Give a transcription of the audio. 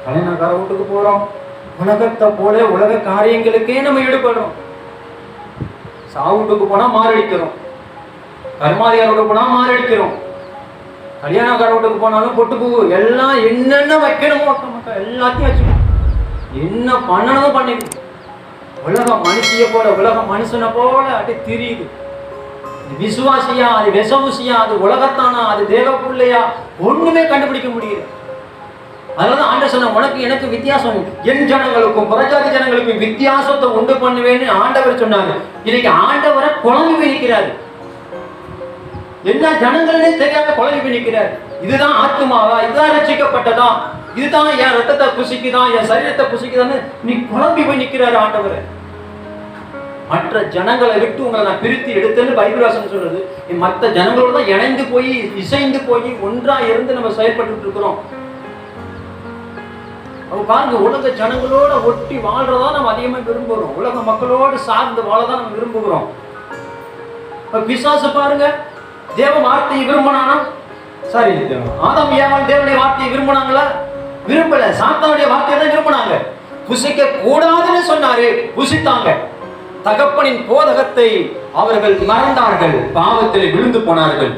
கல்யாணக்கார வீட்டுக்கு போறோம், உலகத்தை போல உலக காரியங்களுக்கே நம்ம ஈடுபடுறோம். சாவுட்டுக்கு போனா மாரடிக்கிறோம், கர்மாதிகார வீட்டுக்கு போனா மாரடிக்கிறோம், கல்யாணக்கார வீட்டுக்கு போனாலும் பொட்டுப்பூ எல்லாம் என்னென்ன வைக்கணுமோ எல்லாத்தையும் வச்சுக்கணும், என்ன பண்ணணும் பண்ணிக்கணும். உலக மனுஷிய போல உலக மனுஷனை போல அப்படி தெரியுது. விசுவாசியா, அது விசவுசியா, அது உலகத்தானா, அது தேவ பிள்ளையா, ஒண்ணுமே கண்டுபிடிக்க முடியுது. அதனாலதான் ஆண்டவர் சொன்ன, உனக்கு எனக்கு வித்தியாசம், என் ஜனங்களுக்கும் புறஜாதி ஜனங்களுக்கும் வித்தியாசத்தை உண்டு பண்ணுவேன்னு ஆண்டவர் சொன்னாங்க. இன்னைக்கு ஆண்டவரை குழம்பு நிற்கிறாரு, எல்லா ஜனங்களே தெரியாம குழம்பு நிற்கிறார். இதுதான் ஆத்மாவா, இதுதான் ரட்சிக்கப்பட்டதா, இதுதான் என் ரத்தத்தை புசிக்குதான், என் சரீரத்தை புசிக்குதான்னு நீ குழம்பி போய் நிற்கிறாரு ஆண்டவர். மற்ற ஜனங்களை விட்டு உங்களை நான் பிரித்து எடுத்தேன்னு பைபிள் வாசகம் சொல்றது. மற்ற ஜனங்களோட தான் இணைந்து போய் இசைந்து போய் ஒன்றா இருந்து நம்ம செயல்பட்டு இருக்கிறோம். அவங்க பாருங்க, உலக ஜனங்களோட ஒட்டி வாழ்றதா நம்ம அதிகமா விரும்புகிறோம், உலக மக்களோடு சார்ந்து வாழதான் நம்ம விரும்புகிறோம். பிசாசு பாருங்க, தேவ வார்த்தையை விரும்பினானா? சாரி, ஆதாம் ஏவாள் தேவனுடைய வார்த்தையை விரும்பினாங்களா? விரும்பல. சாத்தானுடைய வார்த்தையை தான் விரும்பினாங்க. புசிக்க கூடாதுன்னு சொன்னாரு, புசித்தாங்க. தகப்பனின் போதகத்தை அவர்கள் மறந்தார்கள், பாவத்தில் விழுந்து போனார்கள்.